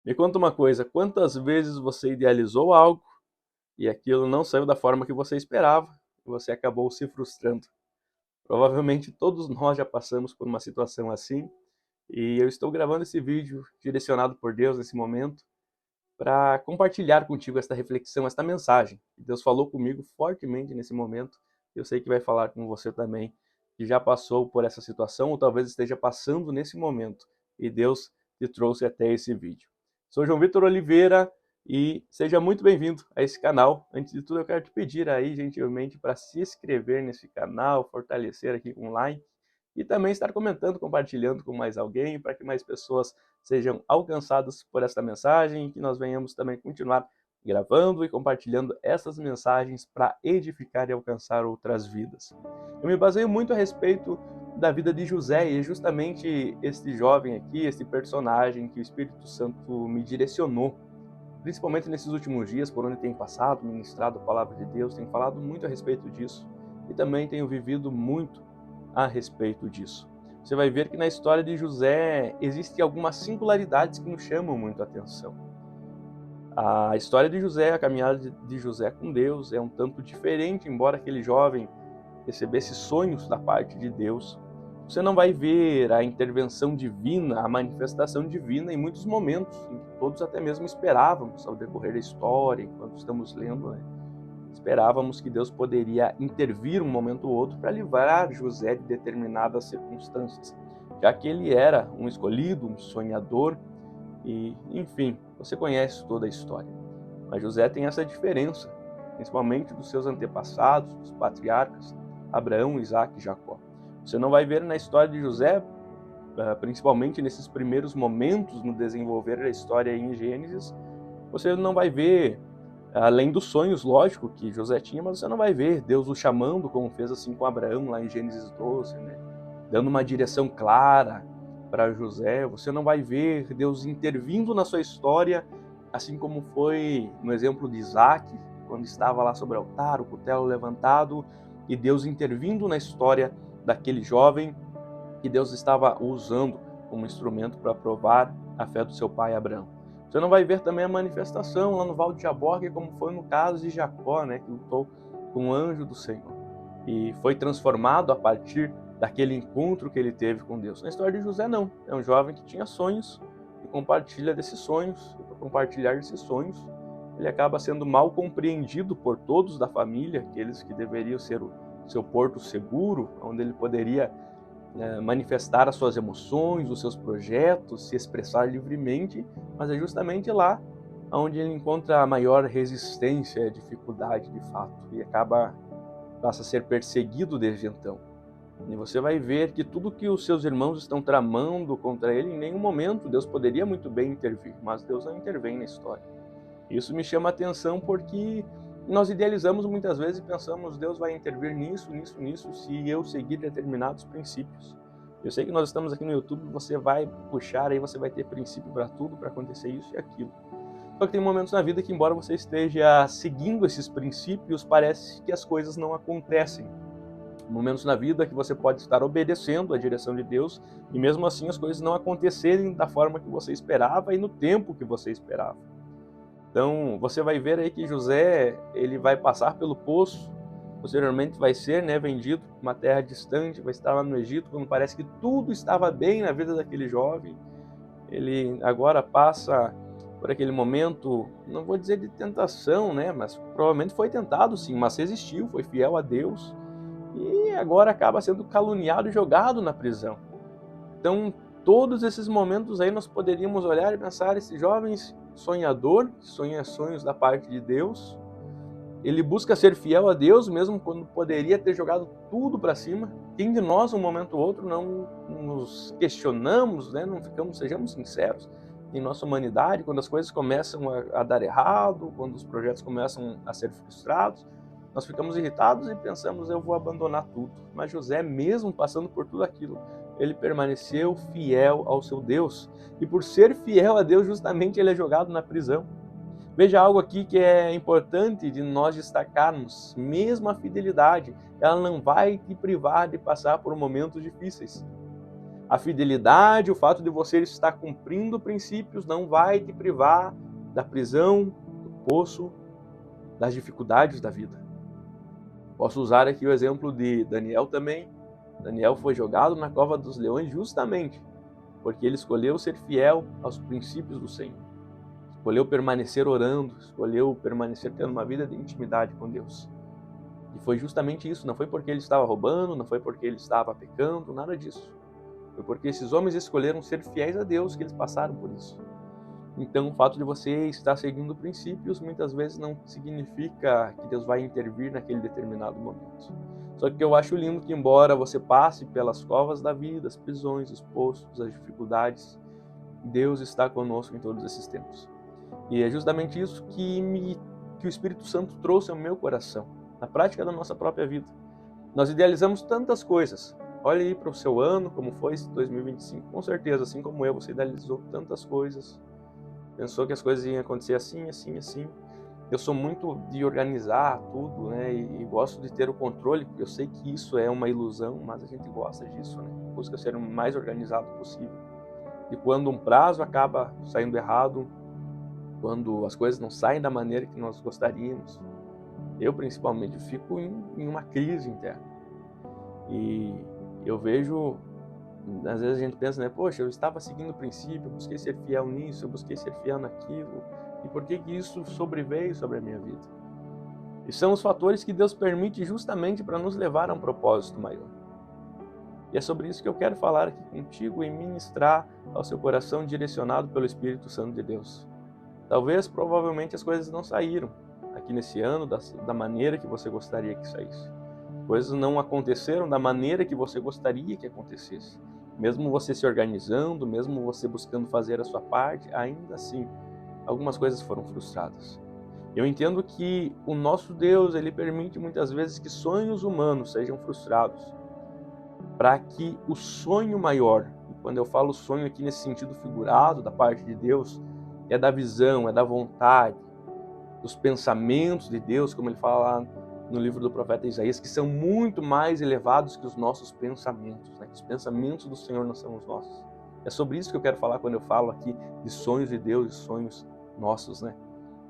Me conta uma coisa, quantas vezes você idealizou algo e aquilo não saiu da forma que você esperava e você acabou se frustrando? Provavelmente todos nós já passamos por uma situação assim e eu estou gravando esse vídeo direcionado por Deus nesse momento para compartilhar contigo esta reflexão, esta mensagem. Deus falou comigo fortemente nesse momento. Eu sei que vai falar com você também, que já passou por essa situação ou talvez esteja passando nesse momento. E Deus te trouxe até esse vídeo. Sou João Vitor Oliveira e seja muito bem-vindo a esse canal. Antes de tudo, eu quero te pedir aí, gentilmente, para se inscrever nesse canal, fortalecer aqui com um like e também estar comentando, compartilhando com mais alguém, para que mais pessoas sejam alcançadas por esta mensagem e que nós venhamos também continuar gravando e compartilhando essas mensagens para edificar e alcançar outras vidas. Eu me baseio muito a respeito da vida de José e é justamente este jovem aqui, este personagem que o Espírito Santo me direcionou, principalmente nesses últimos dias, por onde tenho passado, ministrado a palavra de Deus, tenho falado muito a respeito disso e também tenho vivido muito a respeito disso. Você vai ver que na história de José existem algumas singularidades que nos chamam muito a atenção. A história de José, a caminhada de José com Deus é um tanto diferente, embora aquele jovem recebesse sonhos da parte de Deus. Você não vai ver a intervenção divina, a manifestação divina em muitos momentos, em que todos até mesmo esperávamos ao decorrer da história, enquanto estamos lendo, né? Esperávamos que Deus poderia intervir um momento ou outro para livrar José de determinadas circunstâncias, já que ele era um escolhido, um sonhador, e, enfim, você conhece toda a história. Mas José tem essa diferença, principalmente dos seus antepassados, dos patriarcas, Abraão, Isaac e Jacó. Você não vai ver na história de José, principalmente nesses primeiros momentos no desenvolver da história em Gênesis, você não vai ver, além dos sonhos, lógico, que José tinha, mas você não vai ver Deus o chamando, como fez assim com Abraão, lá em Gênesis 12, né? Dando uma direção clara para José. Você não vai ver Deus intervindo na sua história, assim como foi no exemplo de Isaac, quando estava lá sobre o altar, o cutelo levantado, e Deus intervindo na história daquele jovem que Deus estava usando como instrumento para provar a fé do seu pai Abraão. Você não vai ver também a manifestação lá no Val de Jaboque, como foi no caso de Jacó, né, que lutou com o anjo do Senhor e foi transformado a partir daquele encontro que ele teve com Deus. Na história de José, não. É um jovem que tinha sonhos e compartilha desses sonhos. E por compartilhar desses sonhos, ele acaba sendo mal compreendido por todos da família, aqueles que deveriam ser o seu porto seguro, onde ele poderia manifestar as suas emoções, os seus projetos, se expressar livremente, mas é justamente lá onde ele encontra a maior resistência e dificuldade de fato e passa a ser perseguido desde então. E você vai ver que tudo que os seus irmãos estão tramando contra ele, em nenhum momento Deus poderia muito bem intervir, mas Deus não intervém na história. Isso me chama a atenção porque nós idealizamos muitas vezes e pensamos, Deus vai intervir nisso, nisso, nisso, se eu seguir determinados princípios. Eu sei que nós estamos aqui no YouTube, você vai puxar aí, você vai ter princípio para tudo, para acontecer isso e aquilo. Só que tem momentos na vida que, embora você esteja seguindo esses princípios, parece que as coisas não acontecem. Momentos na vida que você pode estar obedecendo à direção de Deus e mesmo assim as coisas não acontecerem da forma que você esperava e no tempo que você esperava. Então, você vai ver aí que José, ele vai passar pelo poço, posteriormente vai ser, vendido para uma terra distante, vai estar lá no Egito, quando parece que tudo estava bem na vida daquele jovem. Ele agora passa por aquele momento, não vou dizer de tentação, mas provavelmente foi tentado sim, mas resistiu, foi fiel a Deus e agora acaba sendo caluniado e jogado na prisão. Então, todos esses momentos aí nós poderíamos olhar e pensar, esse jovem sonhador, que sonha sonhos da parte de Deus, ele busca ser fiel a Deus, mesmo quando poderia ter jogado tudo para cima. Quem de nós, um momento ou outro, não nos questionamos, não ficamos, sejamos sinceros, em nossa humanidade, quando as coisas começam a dar errado, quando os projetos começam a ser frustrados, nós ficamos irritados e pensamos, eu vou abandonar tudo. Mas José, mesmo passando por tudo aquilo, ele permaneceu fiel ao seu Deus. E por ser fiel a Deus, justamente ele é jogado na prisão. Veja algo aqui que é importante de nós destacarmos. Mesmo a fidelidade, ela não vai te privar de passar por momentos difíceis. A fidelidade, o fato de você estar cumprindo princípios não vai te privar da prisão, do poço, das dificuldades da vida. Posso usar aqui o exemplo de Daniel também. Daniel foi jogado na cova dos leões justamente porque ele escolheu ser fiel aos princípios do Senhor. Escolheu permanecer orando, escolheu permanecer tendo uma vida de intimidade com Deus. E foi justamente isso, não foi porque ele estava roubando, não foi porque ele estava pecando, nada disso. Foi porque esses homens escolheram ser fiéis a Deus que eles passaram por isso. Então, o fato de você estar seguindo princípios muitas vezes não significa que Deus vai intervir naquele determinado momento. Só que eu acho lindo que, embora você passe pelas covas da vida, as prisões, os poços, as dificuldades, Deus está conosco em todos esses tempos. E é justamente isso que o Espírito Santo trouxe ao meu coração, na prática da nossa própria vida. Nós idealizamos tantas coisas. Olha aí para o seu ano, como foi esse 2025. Com certeza, assim como eu, você idealizou tantas coisas. Pensou que as coisas iam acontecer assim, assim, assim. Eu sou muito de organizar tudo, né? E gosto de ter o controle. Eu sei que isso é uma ilusão, mas a gente gosta disso, né? Busca ser o mais organizado possível. E quando um prazo acaba saindo errado, quando as coisas não saem da maneira que nós gostaríamos, eu principalmente fico em uma crise interna. E eu vejo, às vezes a gente pensa, né? Poxa, eu estava seguindo o princípio, eu busquei ser fiel nisso, eu busquei ser fiel naquilo. E por que isso sobreveio sobre a minha vida? E são os fatores que Deus permite justamente para nos levar a um propósito maior. E é sobre isso que eu quero falar aqui contigo e ministrar ao seu coração direcionado pelo Espírito Santo de Deus. Talvez, provavelmente, as coisas não saíram aqui nesse ano da maneira que você gostaria que saísse. Coisas não aconteceram da maneira que você gostaria que acontecesse. Mesmo você se organizando, mesmo você buscando fazer a sua parte, ainda assim, algumas coisas foram frustradas. Eu entendo que o nosso Deus, ele permite muitas vezes que sonhos humanos sejam frustrados, para que o sonho maior, e quando eu falo sonho aqui nesse sentido figurado da parte de Deus, é da visão, é da vontade, dos pensamentos de Deus, como ele fala lá no livro do profeta Isaías, que são muito mais elevados que os nossos pensamentos, né? Os pensamentos do Senhor não são os nossos. É sobre isso que eu quero falar quando eu falo aqui de sonhos de Deus e sonhos nossos, né?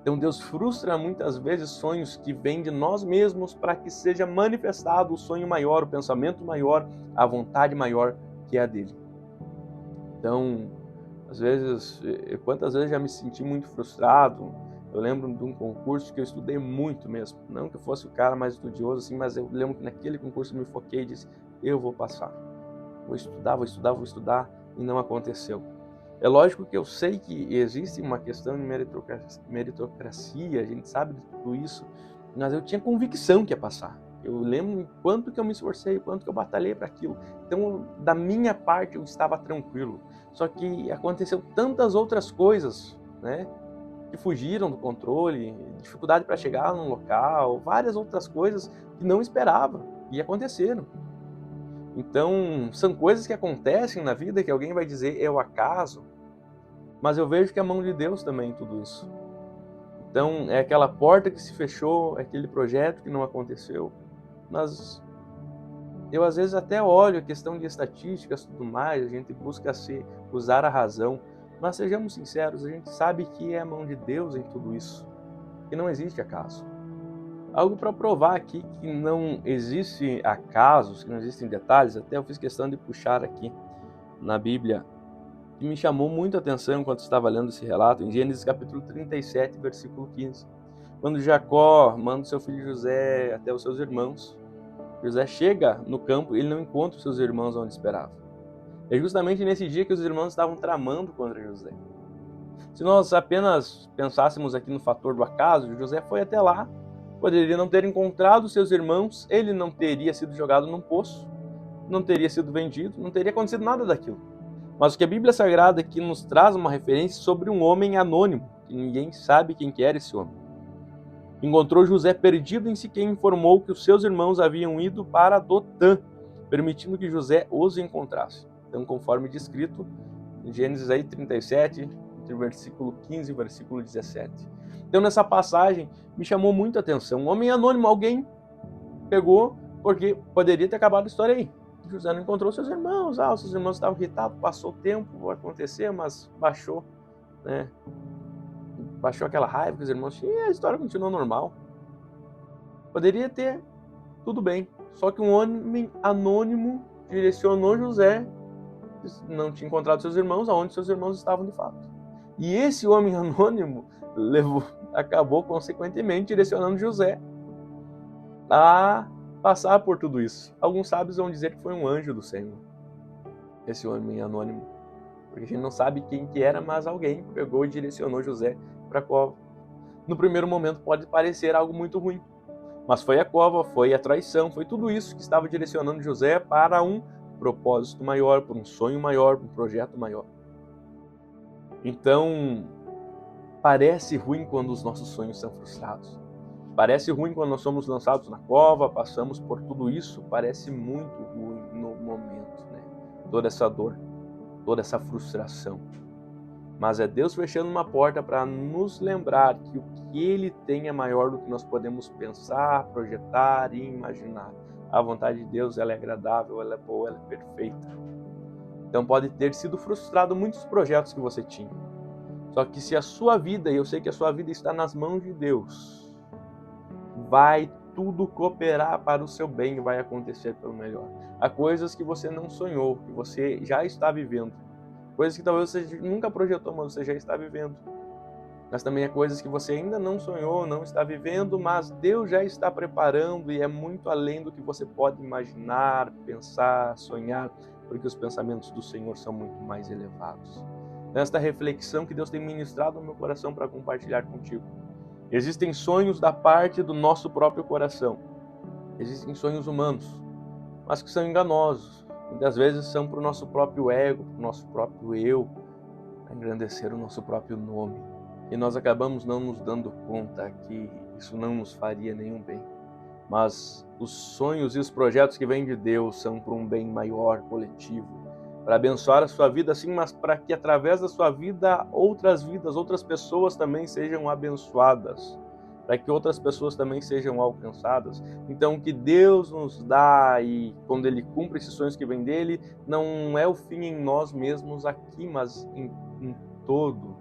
Então Deus frustra muitas vezes sonhos que vêm de nós mesmos para que seja manifestado o sonho maior, o pensamento maior, a vontade maior que é a dele. Então, às vezes, quantas vezes já me senti muito frustrado. Eu lembro de um concurso que eu estudei muito mesmo. Não que eu fosse o cara mais estudioso, assim, mas eu lembro que naquele concurso eu me foquei e disse, eu vou passar. Vou estudar, e não aconteceu. É lógico que eu sei que existe uma questão de meritocracia, a gente sabe de tudo isso, mas eu tinha convicção que ia passar. Eu lembro quanto que eu me esforcei, quanto que eu batalhei para aquilo. Então, da minha parte, eu estava tranquilo. Só que aconteceu tantas outras coisas, né, que fugiram do controle, dificuldade para chegar num local, várias outras coisas que não esperava e aconteceram. Então, são coisas que acontecem na vida que alguém vai dizer é o acaso, mas eu vejo que é a mão de Deus também em tudo isso. Então, é aquela porta que se fechou, é aquele projeto que não aconteceu. Mas eu às vezes até olho a questão de estatísticas e tudo mais, a gente busca usar a razão, mas sejamos sinceros, a gente sabe que é a mão de Deus em tudo isso, que não existe acaso. Algo para provar aqui que não existe acasos, que não existem detalhes, até eu fiz questão de puxar aqui na Bíblia, que me chamou muito a atenção enquanto estava lendo esse relato, em Gênesis capítulo 37, versículo 15. Quando Jacó manda o seu filho José até os seus irmãos, José chega no campo e ele não encontra os seus irmãos onde esperava. É justamente nesse dia que os irmãos estavam tramando contra José. Se nós apenas pensássemos aqui no fator do acaso, José foi até lá, poderia não ter encontrado seus irmãos, ele não teria sido jogado num poço, não teria sido vendido, não teria acontecido nada daquilo. Mas o que a Bíblia Sagrada aqui nos traz uma referência sobre um homem anônimo, que ninguém sabe quem que era esse homem. Encontrou José perdido em Siquém e informou que os seus irmãos haviam ido para Dotã, permitindo que José os encontrasse. Então, conforme descrito em Gênesis aí 37, entre o versículo 15 e o versículo 17. Então, nessa passagem, me chamou muito a atenção. Um homem anônimo, alguém pegou, porque poderia ter acabado a história aí. José não encontrou seus irmãos. Os seus irmãos estavam irritados, passou o tempo, vai acontecer, mas baixou, né? Baixou aquela raiva que os irmãos tinham e a história continuou normal. Poderia ter tudo bem, só que um homem anônimo direcionou José, não tinha encontrado seus irmãos, aonde seus irmãos estavam de fato. E esse homem anônimo acabou consequentemente direcionando José a passar por tudo isso. Alguns sábios vão dizer que foi um anjo do Senhor, esse homem anônimo, porque a gente não sabe quem que era, mas alguém pegou e direcionou José para a cova. No primeiro momento pode parecer algo muito ruim, mas foi a cova, foi a traição, foi tudo isso que estava direcionando José para um propósito maior, para um sonho maior, para um projeto maior. Então, parece ruim quando os nossos sonhos são frustrados. Parece ruim quando nós somos lançados na cova, passamos por tudo isso, parece muito ruim no momento, né? Toda essa dor, toda essa frustração. Mas é Deus fechando uma porta para nos lembrar que o que Ele tem é maior do que nós podemos pensar, projetar e imaginar. A vontade de Deus, ela é agradável, ela é boa, ela é perfeita. Então pode ter sido frustrado muitos projetos que você tinha. Só que se a sua vida, e eu sei que a sua vida está nas mãos de Deus, vai tudo cooperar para o seu bem e vai acontecer pelo melhor. Há coisas que você não sonhou, que você já está vivendo. Coisas que talvez você nunca projetou, mas você já está vivendo. Mas também há coisas que você ainda não sonhou, não está vivendo, mas Deus já está preparando e é muito além do que você pode imaginar, pensar, sonhar, porque os pensamentos do Senhor são muito mais elevados. Nesta reflexão que Deus tem ministrado no meu coração para compartilhar contigo. Existem sonhos da parte do nosso próprio coração. Existem sonhos humanos, mas que são enganosos. Muitas vezes são para o nosso próprio ego, para o nosso próprio eu, para engrandecer o nosso próprio nome. E nós acabamos não nos dando conta que isso não nos faria nenhum bem. Mas os sonhos e os projetos que vêm de Deus são para um bem maior, coletivo, para abençoar a sua vida, sim, mas para que através da sua vida, outras vidas, outras pessoas também sejam abençoadas, para que outras pessoas também sejam alcançadas. Então, o que Deus nos dá e quando Ele cumpre esses sonhos que vêm dEle, não é o fim em nós mesmos aqui, mas em todo.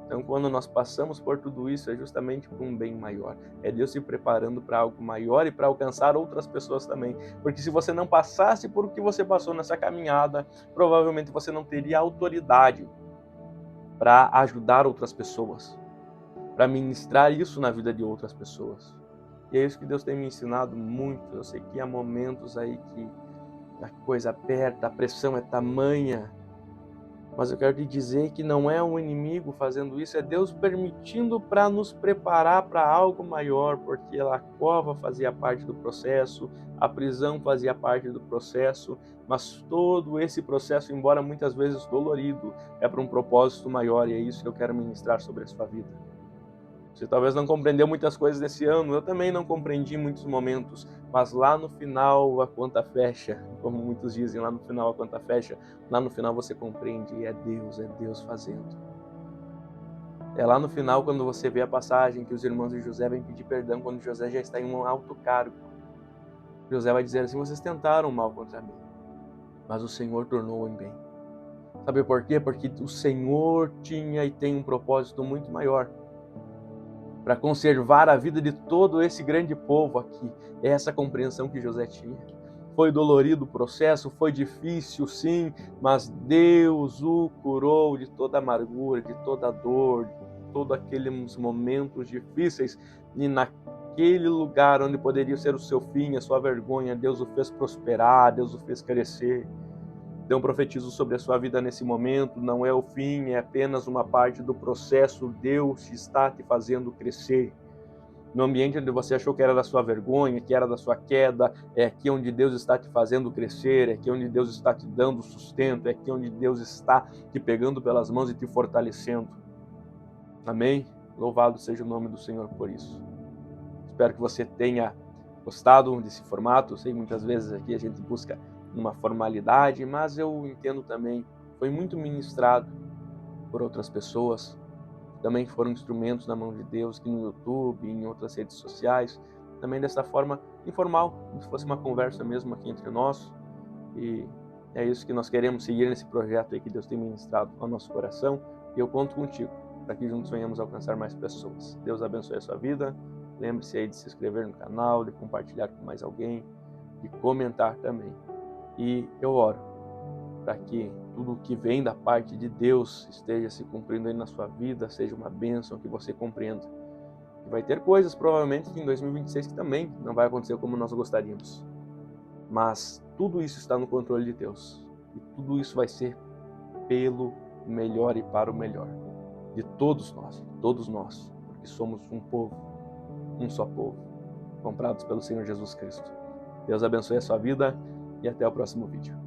Então, quando nós passamos por tudo isso, é justamente por um bem maior. É Deus se preparando para algo maior e para alcançar outras pessoas também. Porque se você não passasse por o que você passou nessa caminhada, provavelmente você não teria autoridade para ajudar outras pessoas, para ministrar isso na vida de outras pessoas. E é isso que Deus tem me ensinado muito. Eu sei que há momentos aí que a coisa aperta, a pressão é tamanha, mas eu quero te dizer que não é um inimigo fazendo isso, é Deus permitindo para nos preparar para algo maior, porque a cova fazia parte do processo, a prisão fazia parte do processo, mas todo esse processo, embora muitas vezes dolorido, é para um propósito maior, e é isso que eu quero ministrar sobre a sua vida. Você talvez não compreendeu muitas coisas desse ano, eu também não compreendi muitos momentos, mas lá no final a conta fecha, como muitos dizem, lá no final a conta fecha, lá no final você compreende, e é Deus fazendo. É lá no final quando você vê a passagem que os irmãos de José vêm pedir perdão quando José já está em um alto cargo. José vai dizer assim, vocês tentaram mal contra mim, mas o Senhor tornou em bem. Sabe por quê? Porque o Senhor tinha e tem um propósito muito maior, para conservar a vida de todo esse grande povo aqui. É essa compreensão que José tinha. Foi dolorido o processo, foi difícil sim, mas Deus o curou de toda amargura, de toda dor, de todos aqueles momentos difíceis. E naquele lugar onde poderia ser o seu fim, a sua vergonha, Deus o fez prosperar, Deus o fez crescer. Então profetizo sobre a sua vida nesse momento, não é o fim, é apenas uma parte do processo. Deus está te fazendo crescer. No ambiente onde você achou que era da sua vergonha, que era da sua queda, é aqui onde Deus está te fazendo crescer, é aqui onde Deus está te dando sustento, é aqui onde Deus está te pegando pelas mãos e te fortalecendo. Amém? Louvado seja o nome do Senhor por isso. Espero que você tenha gostado desse formato. Sei, muitas vezes aqui a gente busca uma formalidade, mas eu entendo também, foi muito ministrado por outras pessoas, também foram instrumentos na mão de Deus, aqui no YouTube, em outras redes sociais, também dessa forma informal, como se fosse uma conversa mesmo aqui entre nós, E é isso que nós queremos seguir nesse projeto aí que Deus tem ministrado ao nosso coração. E eu conto contigo, para que juntos venhamos alcançar mais pessoas. Deus abençoe a sua vida. Lembre-se aí de se inscrever no canal, de compartilhar com mais alguém, de comentar também. E eu oro para que tudo o que vem da parte de Deus esteja se cumprindo aí na sua vida, seja uma bênção, que você compreenda. E vai ter coisas, provavelmente, em 2026 que também não vai acontecer como nós gostaríamos. Mas tudo isso está no controle de Deus. E tudo isso vai ser pelo melhor e para o melhor de todos nós, porque somos um povo, um só povo, comprados pelo Senhor Jesus Cristo. Deus abençoe a sua vida e até o próximo vídeo.